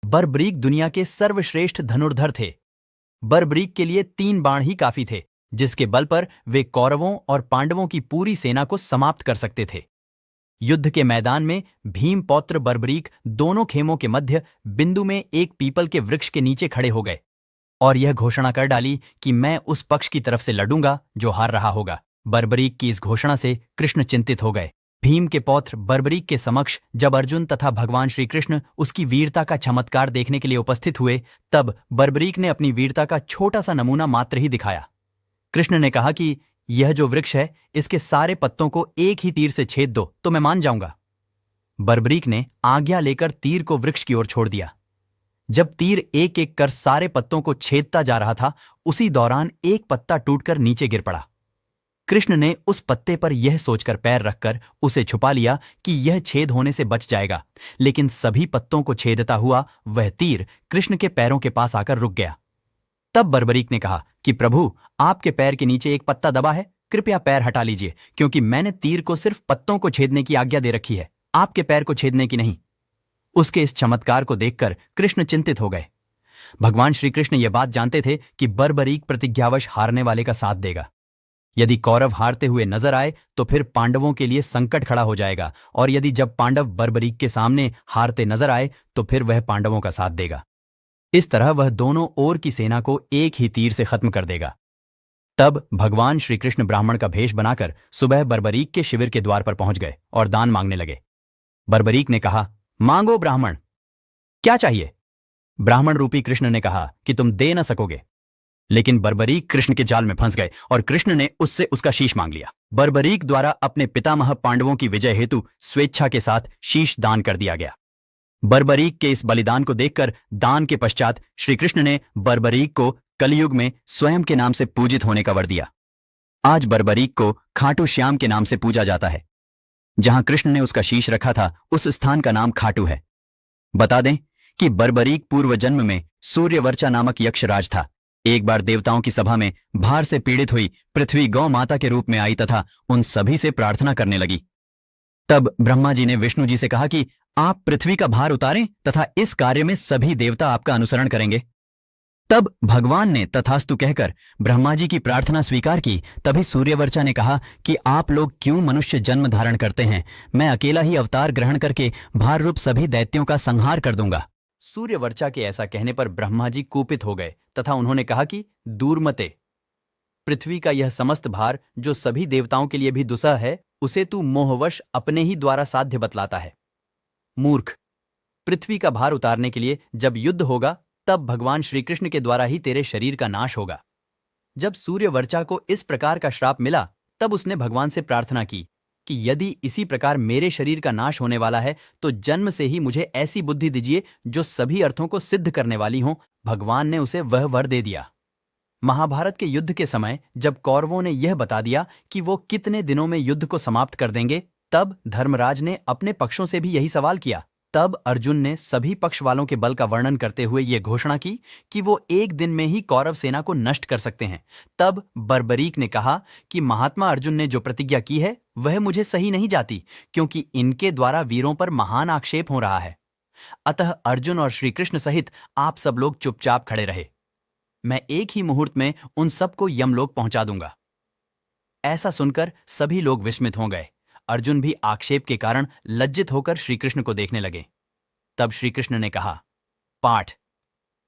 बर्बरीक दुनिया के सर्वश्रेष्ठ धनुर्धर थे। बर्बरीक के लिए 3 बाण ही काफी थे, जिसके बल पर वे कौरवों और पांडवों की पूरी सेना को समाप्त कर सकते थे। युद्ध के मैदान में भीम पौत्र बर्बरीक दोनों खेमों के मध्य बिंदु में एक पीपल के वृक्ष के नीचे खड़े हो गए और यह घोषणा कर डाली कि मैं उस पक्ष की तरफ से लड़ूंगा जो हार रहा होगा। बर्बरीक की इस घोषणा से कृष्ण चिंतित हो गए। भीम के पौत्र बर्बरीक के समक्ष जब अर्जुन तथा भगवान श्री कृष्ण उसकी वीरता का चमत्कार देखने के लिए उपस्थित हुए, तब बर्बरीक ने अपनी वीरता का छोटा सा नमूना मात्र ही दिखाया। कृष्ण ने कहा कि यह जो वृक्ष है, इसके सारे पत्तों को एक ही तीर से छेद दो तो मैं मान जाऊंगा। बर्बरीक ने आज्ञा लेकर तीर को वृक्ष की ओर छोड़ दिया। जब तीर एक एक कर सारे पत्तों को छेदता जा रहा था, उसी दौरान एक पत्ता टूटकर नीचे गिर पड़ा। कृष्ण ने उस पत्ते पर यह सोचकर पैर रखकर उसे छुपा लिया कि यह छेद होने से बच जाएगा, लेकिन सभी पत्तों को छेदता हुआ वह तीर कृष्ण के पैरों के पास आकर रुक गया। तब बर्बरीक ने कहा कि प्रभु, आपके पैर के नीचे एक पत्ता दबा है, कृपया पैर हटा लीजिए, क्योंकि मैंने तीर को सिर्फ पत्तों को छेदने की आज्ञा दे रखी है, आपके पैर को छेदने की नहीं। उसके इस चमत्कार को देखकर कृष्ण चिंतित हो गए। भगवान श्री कृष्ण यह बात जानते थे कि बर्बरीक प्रतिज्ञावश हारने वाले का साथ देगा। यदि कौरव हारते हुए नजर आए तो फिर पांडवों के लिए संकट खड़ा हो जाएगा, और यदि जब पांडव बर्बरीक के सामने हारते नजर आए तो फिर वह पांडवों का साथ देगा। इस तरह वह दोनों ओर की सेना को एक ही तीर से खत्म कर देगा। तब भगवान श्री कृष्ण ब्राह्मण का भेष बनाकर सुबह बर्बरीक के शिविर के द्वार पर पहुंच गए और दान मांगने लगे। बर्बरीक ने कहा, मांगो ब्राह्मण, क्या चाहिए? ब्राह्मण रूपी कृष्ण ने कहा कि तुम दे न सकोगे। लेकिन बर्बरीक कृष्ण के जाल में फंस गए और कृष्ण ने उससे उसका शीश मांग लिया। बर्बरीक द्वारा अपने पितामह पांडवों की विजय हेतु स्वेच्छा के साथ शीश दान कर दिया गया। बर्बरीक के इस बलिदान को देखकर दान के पश्चात श्री कृष्ण ने बर्बरीक को कलयुग में स्वयं के नाम से पूजित होने का वर दिया। आज बर्बरीक को खाटू श्याम के नाम से पूजा जाता है। जहां कृष्ण ने उसका शीश रखा था, उस स्थान का नाम खाटू है। बता दें कि बर्बरीक पूर्व जन्म में सूर्यवर्चा नामक यक्षराज था। एक बार देवताओं की सभा में भार से पीड़ित हुई पृथ्वी गौ माता के रूप में आई तथा उन सभी से प्रार्थना करने लगी। तब ब्रह्मा जी ने विष्णु जी से कहा कि आप पृथ्वी का भार उतारें तथा इस कार्य में सभी देवता आपका अनुसरण करेंगे। तब भगवान ने तथास्तु कहकर ब्रह्मा जी की प्रार्थना स्वीकार की। तभी सूर्यवर्चा ने कहा कि आप लोग क्यों मनुष्य जन्म धारण करते हैं, मैं अकेला ही अवतार ग्रहण करके भार रूप सभी दैत्यों का संहार कर दूंगा। सूर्यवर्चा के ऐसा कहने पर ब्रह्मा जी कुपित हो गए तथा उन्होंने कहा कि दूरमते, पृथ्वी का यह समस्त भार जो सभी देवताओं के लिए भी दुस्सह है, उसे तू मोहवश अपने ही द्वारा साध्य बतलाता है। मूर्ख, पृथ्वी का भार उतारने के लिए जब युद्ध होगा तब भगवान श्री कृष्ण के द्वारा ही तेरे शरीर का नाश होगा। जब सूर्यवर्चा को इस प्रकार का श्राप मिला, तब उसने भगवान से प्रार्थना की कि यदि इसी प्रकार मेरे शरीर का नाश होने वाला है तो जन्म से ही मुझे ऐसी बुद्धि दीजिए जो सभी अर्थों को सिद्ध करने वाली हो। भगवान ने उसे वह वर दे दिया। महाभारत के युद्ध के समय जब कौरवों ने यह बता दिया कि वो कितने दिनों में युद्ध को समाप्त कर देंगे, तब धर्मराज ने अपने पक्षों से भी यही सवाल किया। तब अर्जुन ने सभी पक्ष वालों के बल का वर्णन करते हुए यह घोषणा की कि वो एक दिन में ही कौरव सेना को नष्ट कर सकते हैं। तब बर्बरीक ने कहा कि महात्मा अर्जुन ने जो प्रतिज्ञा की है वह मुझे सही नहीं जाती, क्योंकि इनके द्वारा वीरों पर महान आक्षेप हो रहा है। अतः अर्जुन और श्री कृष्ण सहित आप सब लोग चुपचाप खड़े रहे। मैं एक ही मुहूर्त में उन सबको यमलोक पहुंचा दूंगा। ऐसा सुनकर सभी लोग विस्मित हो गए। अर्जुन भी आक्षेप के कारण लज्जित होकर श्रीकृष्ण को देखने लगे। तब श्रीकृष्ण ने कहा, पाठ,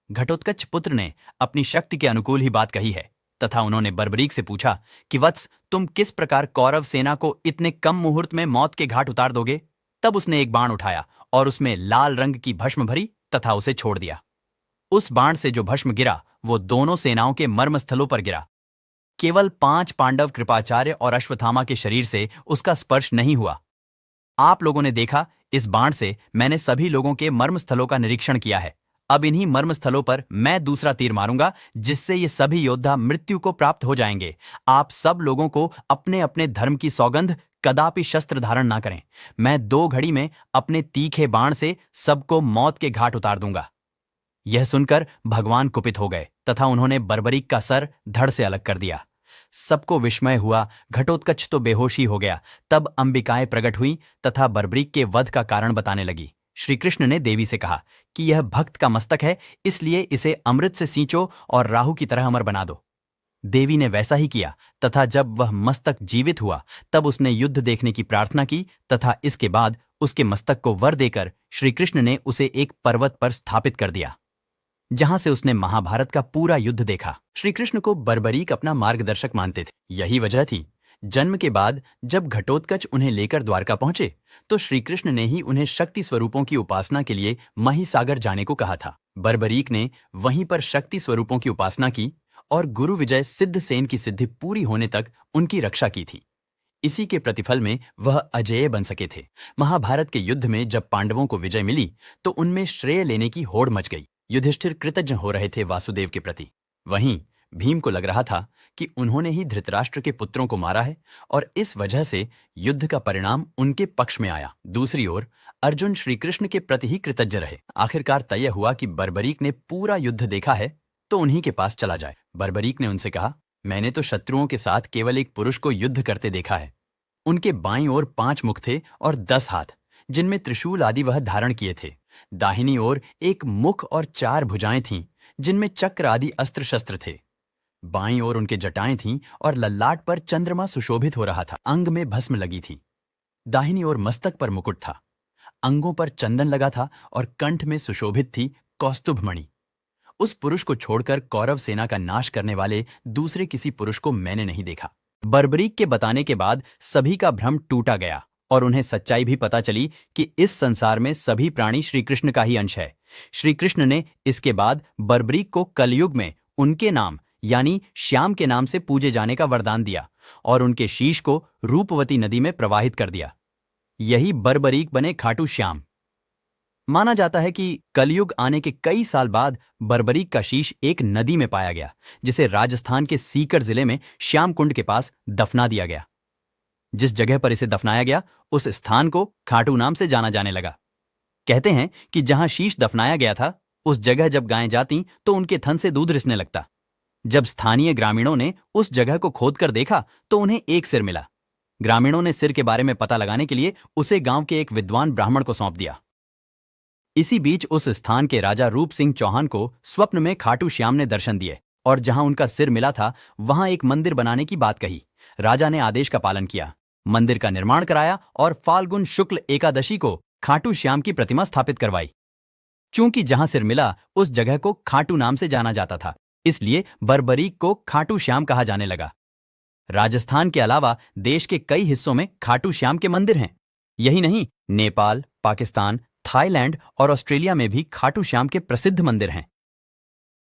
घटोत्कच पुत्र ने अपनी शक्ति के अनुकूल ही बात कही है। तथा उन्होंने बर्बरीक से पूछा कि वत्स, तुम किस प्रकार कौरव सेना को इतने कम मुहूर्त में मौत के घाट उतार दोगे? तब उसने एक बाण उठाया और उसमें लाल रंग की भस्म भरी तथा उसे छोड़ दिया। उस बाण से जो भस्म गिरा वो दोनों सेनाओं के मर्मस्थलों पर गिरा। केवल 5 पांडव, कृपाचार्य और अश्वत्थामा के शरीर से उसका स्पर्श नहीं हुआ। आप लोगों ने देखा, इस बाण से मैंने सभी लोगों के मर्मस्थलों का निरीक्षण किया है। अब इन्हीं मर्मस्थलों पर मैं दूसरा तीर मारूंगा, जिससे ये सभी योद्धा मृत्यु को प्राप्त हो जाएंगे। आप सब लोगों को अपने अपने धर्म की सौगंध कदापि शस्त्र धारण ना करें। मैं 2 घड़ी में अपने तीखे बाण से सबको मौत के घाट उतार दूंगा। यह सुनकर भगवान कुपित हो गए तथा उन्होंने बर्बरीक का सर धड़ से अलग कर दिया। सबको विस्मय हुआ। घटोत्कच तो बेहोश ही हो गया। तब अंबिकाएं प्रकट हुई तथा बर्बरीक के वध का कारण बताने लगी। श्री कृष्ण ने देवी से कहा कि यह भक्त का मस्तक है, इसलिए इसे अमृत से सींचो और राहु की तरह अमर बना दो। देवी ने वैसा ही किया तथा जब वह मस्तक जीवित हुआ तब उसने युद्ध देखने की प्रार्थना की तथा इसके बाद उसके मस्तक को वर देकर श्री कृष्ण ने उसे एक पर्वत पर स्थापित कर दिया, जहां से उसने महाभारत का पूरा युद्ध देखा। श्री कृष्ण को बर्बरीक अपना मार्गदर्शक मानते थे। यही वजह थी जन्म के बाद जब घटोत्कच उन्हें लेकर द्वारका पहुंचे तो श्री कृष्ण ने ही उन्हें शक्ति स्वरूपों की उपासना के लिए महिसागर जाने को कहा था। बर्बरीक ने वहीं पर शक्ति स्वरूपों की उपासना की और गुरु विजय सिद्धसेन की सिद्धि पूरी होने तक उनकी रक्षा की थी। इसी के प्रतिफल में वह अजेय बन सके थे। महाभारत के युद्ध में जब पांडवों को विजय मिली तो उनमें श्रेय लेने की होड़ मच गई। युधिष्ठिर कृतज्ञ हो रहे थे वासुदेव के प्रति। वहीं भीम को लग रहा था कि उन्होंने ही धृतराष्ट्र के पुत्रों को मारा है और इस वजह से युद्ध का परिणाम उनके पक्ष में आया। दूसरी ओर अर्जुन श्री कृष्ण के प्रति ही कृतज्ञ रहे। आखिरकार तय हुआ कि बर्बरीक ने पूरा युद्ध देखा है तो उन्हीं के पास चला जाए। बर्बरीक ने उनसे कहा, मैंने तो शत्रुओं के साथ केवल एक पुरुष को युद्ध करते देखा है। उनके बाईं ओर 5 मुख थे और 10 हाथ, जिनमें त्रिशूल आदि वह धारण किए थे। दाहिनी ओर एक मुख और 4 भुजाएं थीं, जिनमें चक्र आदि अस्त्र शस्त्र थे। बाईं ओर उनके जटाएं थीं और ललाट पर चंद्रमा सुशोभित हो रहा था। अंग में भस्म लगी थी। दाहिनी ओर मस्तक पर मुकुट था। अंगों पर चंदन लगा था और कंठ में सुशोभित थी कौस्तुभ मणि। उस पुरुष को छोड़कर कौरव सेना का नाश करने वाले दूसरे किसी पुरुष को मैंने नहीं देखा। बर्बरीक के बताने के बाद सभी का भ्रम टूटा गया और उन्हें सच्चाई भी पता चली कि इस संसार में सभी प्राणी श्री कृष्ण का ही अंश है। श्री कृष्ण ने इसके बाद बर्बरीक को कलयुग में उनके नाम यानी श्याम के नाम से पूजे जाने का वरदान दिया और उनके शीश को रूपवती नदी में प्रवाहित कर दिया। यही बर्बरीक बने खाटू श्याम। माना जाता है कि कलयुग आने के कई साल बाद बर्बरीक का शीश एक नदी में पाया गया, जिसे राजस्थान के सीकर जिले में श्याम कुंड के पास दफना दिया गया। जिस जगह पर इसे दफनाया गया उस स्थान को खाटू नाम से जाना जाने लगा। कहते हैं कि जहां शीश दफनाया गया था उस जगह जब गायें जाती तो उनके थन से दूध रिसने लगता। जब स्थानीय ग्रामीणों ने उस जगह को खोदकर देखा तो उन्हें एक सिर मिला। ग्रामीणों ने सिर के बारे में पता लगाने के लिए उसे गांव के एक विद्वान ब्राह्मण को सौंप दिया। इसी बीच उस स्थान के राजा रूप सिंह चौहान को स्वप्न में खाटू श्याम ने दर्शन दिए और जहां उनका सिर मिला था वहां एक मंदिर बनाने की बात कही। राजा ने आदेश का पालन किया, मंदिर का निर्माण कराया और फाल्गुन शुक्ल एकादशी को खाटू श्याम की प्रतिमा स्थापित करवाई। चूंकि जहां सिर मिला उस जगह को खाटू नाम से जाना जाता था, इसलिए बर्बरीक को खाटू श्याम कहा जाने लगा। राजस्थान के अलावा देश के कई हिस्सों में खाटू श्याम के मंदिर हैं। यही नहीं, नेपाल, पाकिस्तान, थाईलैंड और ऑस्ट्रेलिया में भी खाटू श्याम के प्रसिद्ध मंदिर हैं।